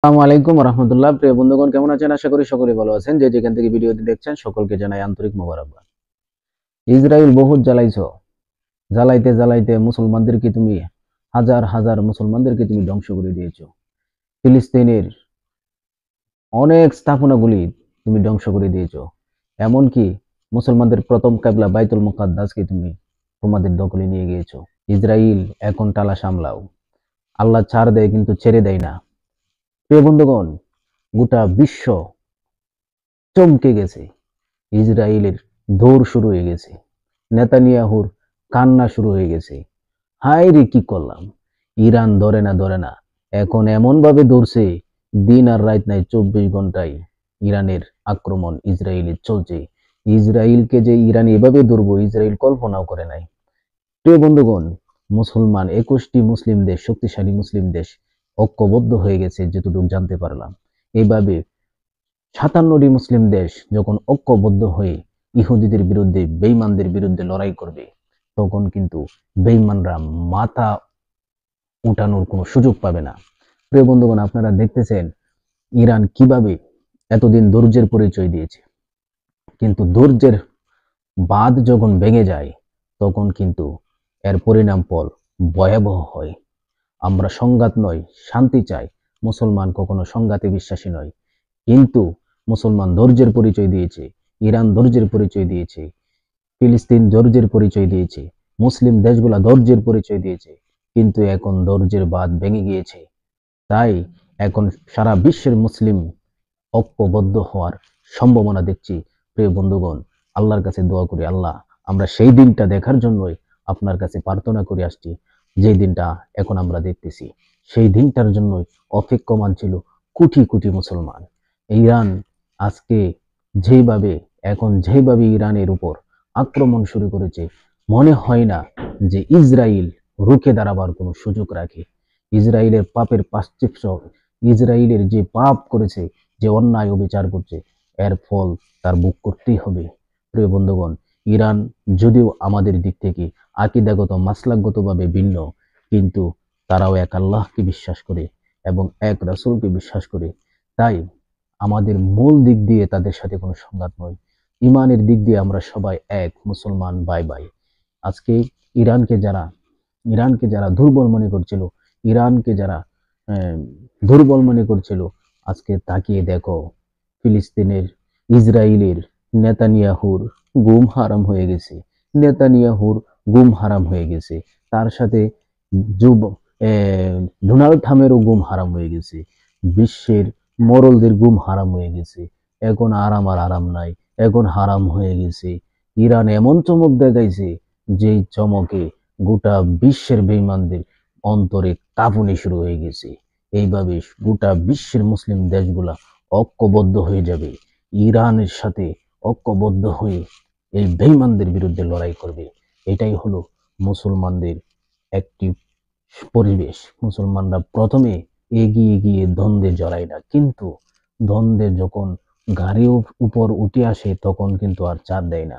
আসসালামু আলাইকুম রহমতুল্লাহ। প্রিয় বন্ধুগণ, কেমন আছেন? আশা করি সকলে ভালো আছেন। যে যেখান থেকে ভিডিওটি দেখছেন সকলকে জানাই আন্তরিক মোবারকবাদ। ইসরায়েল বহুত জ্বালাইছো, জ্বালাইতে জ্বালাইতে মুসলমানদেরকে তুমি হাজার হাজার মুসলমানদেরকে তুমি ধ্বংস করে দিয়েছো। ফিলিস্তিনের অনেক স্থাপনাগুলি তুমি ধ্বংস করে দিয়েছো। এমনকি মুসলমানদের প্রথম কিবলা বাইতুল মুকাদ্দাসকে তুমি তোমাদের দখলে নিয়ে গিয়েছো। ইসরায়েল এখন টালা সামলাও। আল্লাহ ছাড় দেয় কিন্তু ছেড়ে দেয় না। প্রিয় বন্ধুগণ, গোটা বিশ্ব চমকে গেছে। ইসরায়েলের দৌড় শুরু হয়ে গেছে। নেতানিয়াহুর কান্না শুরু হয়ে গেছে। হায় রে, কি করলাম! ইরান ধরে না ধরে না, এখন এমন ভাবে দৌড়ছে, দিন আর রাত নাই, 24 ঘন্টায় ইরানের আক্রমণ ইসরায়েলের চলছে। ইসরায়েলকে যে ইরান এভাবে ধরবো ইসরায়েল কল্পনাও করে নাই। প্রিয় বন্ধুগণ, মুসলমান 21টি মুসলিম দেশ, শক্তিশালী মুসলিম দেশ ঐক্যবদ্ধ হয়ে গেছে যতটুকু জানতে পারলাম। এইভাবে 57টি মুসলিম দেশ যখন ঐক্যবদ্ধ হয়ে ইহুদিদের বিরুদ্ধে, বেঈমানদের বিরুদ্ধে লড়াই করবে, তখন কিন্তু বেঈমানরা মাথা উঠানোর কোনো সুযোগ পাবে না। প্রিয় বন্ধুগণ, আপনারা দেখতেছেন ইরান কিভাবে এতদিন ধৈর্যের পরিচয় দিয়েছে, কিন্তু ধৈর্যের বাঁধ যখন ভেঙে যায় তখন কিন্তু এর পরিণাম ফল ভয়াবহ হয়। আমরা সংঘাত নয়, শান্তি চাই। মুসলমান কখনো সংঘাতে বিশ্বাসী নয়, কিন্তু মুসলমান ধৈর্যের পরিচয় দিয়েছে, ইরান ধৈর্যের পরিচয় দিয়েছে, ফিলিস্তিন ধৈর্যের পরিচয় দিয়েছে, মুসলিম দেশগুলা ধৈর্যের পরিচয় দিয়েছে, কিন্তু এখন ধৈর্যের বাঁধ ভেঙে গিয়েছে। তাই এখন সারা বিশ্বের মুসলিম ঐক্যবদ্ধ হওয়ার সম্ভাবনা দেখছি। প্রিয় বন্ধুগণ, আল্লাহর কাছে দোয়া করি, আল্লাহ আমরা সেই দিনটা দেখার জন্যই আপনার কাছে প্রার্থনা করে আসছি। যে দিনটা এখন আমরা দেখতেছি, সেই দিনটার জন্যই অপেক্ষমান ছিল কোটি কোটি মুসলমান। ইরান আজকে যেভাবে যেভাবে ইরানের উপর আক্রমণ শুরু করেছে, মনে হয় না যে ইসরায়েল রুখে দাঁড়াবার কোনো সুযোগ রাখে। ইসরায়েলের পাপের প্রায়শ্চিত্ত, ইসরায়েলের যে পাপ করেছে, যে অন্যায় অবিচার করছে, এর ফল তার ভোগ করতেই হবে। প্রিয় বন্ধুগণ, ইরান যদিও আমাদের দিক থেকে আকীদাগত মাসলাকগতভাবে ভিন্ন, কিন্তু তারাও এক আল্লাহকে বিশ্বাস করে এবং এক রাসূলকে বিশ্বাস করে। তাই আমাদের মূল দিক দিয়ে তাদের সাথে কোনো সংঘাত নয়, ইমানের দিক দিয়ে আমরা সবাই এক মুসলমান ভাই ভাই। আজকে ইরানকে যারা ইরানকে যারা দুর্বল মনে করছিল, ইরানকে যারা আহ, দুর্বল মনে করছিল, আজকে তাকিয়ে দেখো, ফিলিস্তিনের, ইসরায়েলের নেতানিয়াহুর গুম হারাম হয়ে গেছে। নেতানিয়াহুর গুম হারাম হয়ে গেছে। তার সাথে যুব ডোনাল্ড ট্রাম্পেরও গুম হারাম হয়ে গেছে। বিশ্বের মোড়লদের গুম হারাম হয়ে গেছে। এখন আরাম আর আরাম নাই, এখন হারাম হয়ে গেছে। ইরান এমন চমক দেখাইছে, যেই চমকে গোটা বিশ্বের বেঈমানদের অন্তরে কাঁপুনি শুরু হয়ে গেছে। এইভাবে গোটা বিশ্বের মুসলিম দেশগুলা ঐক্যবদ্ধ হয়ে যাবে, ইরানের সাথে ঐক্যবদ্ধ হয়ে এই বেঈমানদের বিরুদ্ধে লড়াই করবে। এটাই হলো মুসলমানদের একটি পরিবেশ। মুসলমানরা প্রথমে এগিয়ে গিয়ে দ্বন্দ্বে জড়ায় না, কিন্তু দ্বন্দ্বে যখন গাড়ির উপর উঠে আসে তখন কিন্তু আর ছাড় দেয় না।